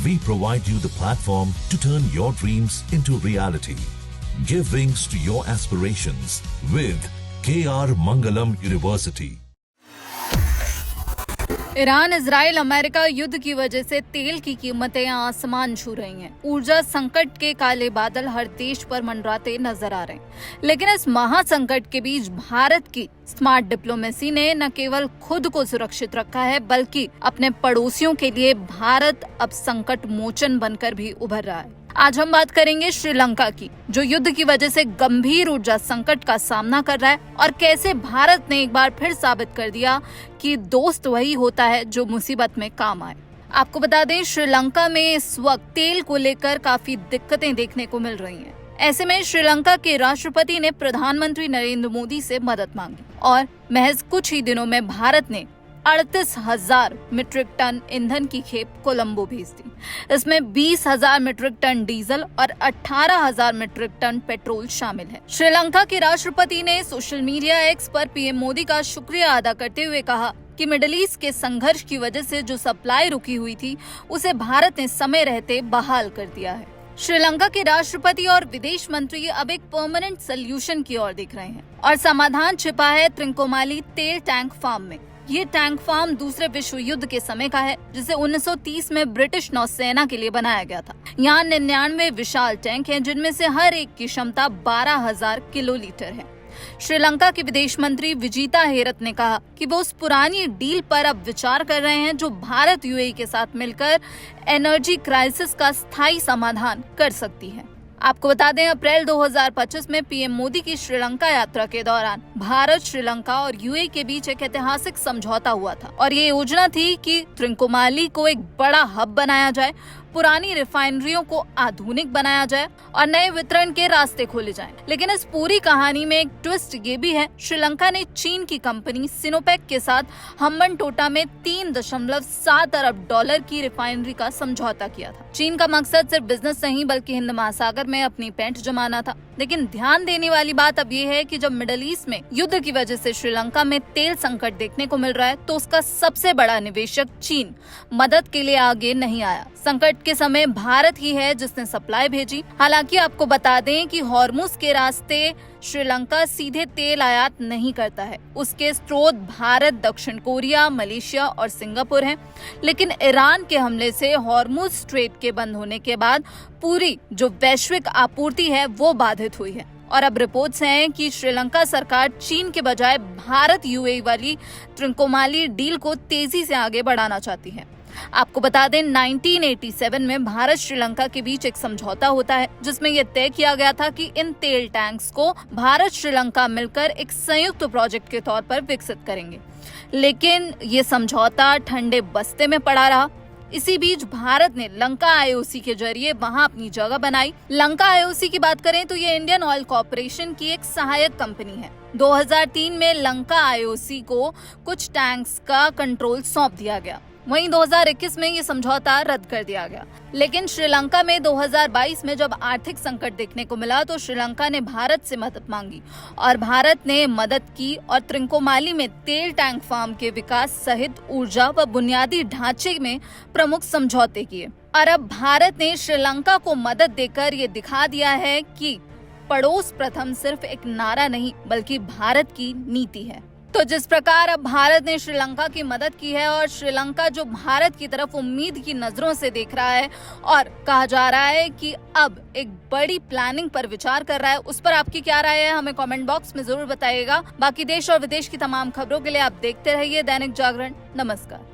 We provide you the platform to turn your dreams into reality. Give wings to your aspirations with KR Mangalam University. Iran, Israel, America युद्ध की वजह से तेल की कीमतें आसमान छू रही हैं। ऊर्जा संकट के काले बादल हर देश पर मंडराते नजर आ रहे हैं। लेकिन इस महासंकट के बीच भारत की स्मार्ट डिप्लोमेसी ने न केवल खुद को सुरक्षित रखा है, बल्कि अपने पड़ोसियों के लिए भारत अब संकट मोचन बनकर भी उभर रहा है। आज हम बात करेंगे श्रीलंका की, जो युद्ध की वजह से गंभीर ऊर्जा संकट का सामना कर रहा है और कैसे भारत ने एक बार फिर साबित कर दिया कि दोस्त वही होता है जो मुसीबत में काम आए। आपको बता दें, श्रीलंका में इस वक्त तेल को लेकर काफी दिक्कतें देखने को मिल रही हैं। ऐसे में श्रीलंका के राष्ट्रपति ने प्रधानमंत्री नरेंद्र मोदी से मदद मांगी और महज कुछ ही दिनों में भारत ने 38,000 मीट्रिक टन ईंधन की खेप कोलंबो भेज दी। इसमें 20,000 मीट्रिक टन डीजल और 18,000 मीट्रिक टन पेट्रोल शामिल है। श्रीलंका के राष्ट्रपति ने सोशल मीडिया एक्स पर पीएम मोदी का शुक्रिया अदा करते हुए कहा कि मिडिल ईस्ट के संघर्ष की वजह से जो सप्लाई रुकी हुई थी, उसे भारत ने समय रहते बहाल कर दिया है। श्रीलंका के राष्ट्रपति और विदेश मंत्री अब एक परमानेंट सोल्यूशन की ओर देख रहे हैं और समाधान छिपा है त्रिंकोमाली तेल टैंक फार्म में। ये टैंक फार्म दूसरे विश्व युद्ध के समय का है, जिसे 1930 में ब्रिटिश नौसेना के लिए बनाया गया था। यहाँ 99 विशाल टैंक हैं, जिनमें से हर एक की क्षमता 12,000 किलोलीटर है। श्रीलंका के विदेश मंत्री विजिता हेरत ने कहा कि वो उस पुरानी डील पर अब विचार कर रहे हैं, जो भारत यूएई के साथ मिलकर एनर्जी क्राइसिस का स्थायी समाधान कर सकती है। आपको बता दें, अप्रैल 2025 में पीएम मोदी की श्रीलंका यात्रा के दौरान भारत, श्रीलंका और यूएई के बीच एक ऐतिहासिक समझौता हुआ था और ये योजना थी कि त्रिंकोमाली को एक बड़ा हब बनाया जाए, पुरानी रिफाइनरियों को आधुनिक बनाया जाए और नए वितरण के रास्ते खोले जाएं। लेकिन इस पूरी कहानी में एक ट्विस्ट ये भी है, श्रीलंका ने चीन की कंपनी सिनोपेक के साथ हम्बनटोटा में $3.7 अरब की रिफाइनरी का समझौता किया था। चीन का मकसद सिर्फ बिजनेस नहीं, बल्कि हिंद महासागर में अपनी पैंठ जमाना था। लेकिन ध्यान देने वाली बात अब ये है कि जब मिडिल ईस्ट में युद्ध की वजह से श्रीलंका में तेल संकट देखने को मिल रहा है, तो उसका सबसे बड़ा निवेशक चीन मदद के लिए आगे नहीं आया। संकट के समय भारत ही है जिसने सप्लाई भेजी। हालांकि आपको बता दें कि हॉर्मुज के रास्ते श्रीलंका सीधे तेल आयात नहीं करता है। उसके स्रोत भारत, दक्षिण कोरिया, मलेशिया और सिंगापुर हैं। लेकिन ईरान के हमले से हॉर्मुज स्ट्रेट के बंद होने के बाद पूरी जो वैश्विक आपूर्ति है वो बाधित हुई है और अब रिपोर्ट्स हैं कि श्रीलंका सरकार चीन के बजाय भारत यूएई वाली त्रिंकोमाली डील को तेजी से आगे बढ़ाना चाहती है। आपको बता दें, 1987 में भारत श्रीलंका के बीच एक समझौता होता है, जिसमें यह तय किया गया था कि इन तेल टैंक्स को भारत श्रीलंका मिलकर एक संयुक्त प्रोजेक्ट के तौर पर विकसित करेंगे। लेकिन ये समझौता ठंडे बस्ते में पड़ा रहा। इसी बीच भारत ने लंका आईओसी के जरिए वहां अपनी जगह बनाई। लंका आईओसी की बात करें तो ये इंडियन ऑयल कॉर्पोरेशन की एक सहायक कंपनी है। 2003 में लंका आईओसी को कुछ टैंक्स का कंट्रोल सौंप दिया गया। वहीं 2021 में ये समझौता रद्द कर दिया गया। लेकिन श्रीलंका में 2022 में जब आर्थिक संकट देखने को मिला, तो श्रीलंका ने भारत से मदद मांगी और भारत ने मदद की और त्रिंकोमाली में तेल टैंक फार्म के विकास सहित ऊर्जा व बुनियादी ढांचे में प्रमुख समझौते किए। और अब भारत ने श्रीलंका को मदद देकर ये दिखा दिया है कि पड़ोस प्रथम सिर्फ एक नारा नहीं, बल्कि भारत की नीति है। तो जिस प्रकार अब भारत ने श्रीलंका की मदद की है और श्रीलंका जो भारत की तरफ उम्मीद की नजरों से देख रहा है और कहा जा रहा है कि अब एक बड़ी प्लानिंग पर विचार कर रहा है, उस पर आपकी क्या राय है, हमें कमेंट बॉक्स में जरूर बताइएगा। बाकी देश और विदेश की तमाम खबरों के लिए आप देखते रहिए दैनिक जागरण। नमस्कार।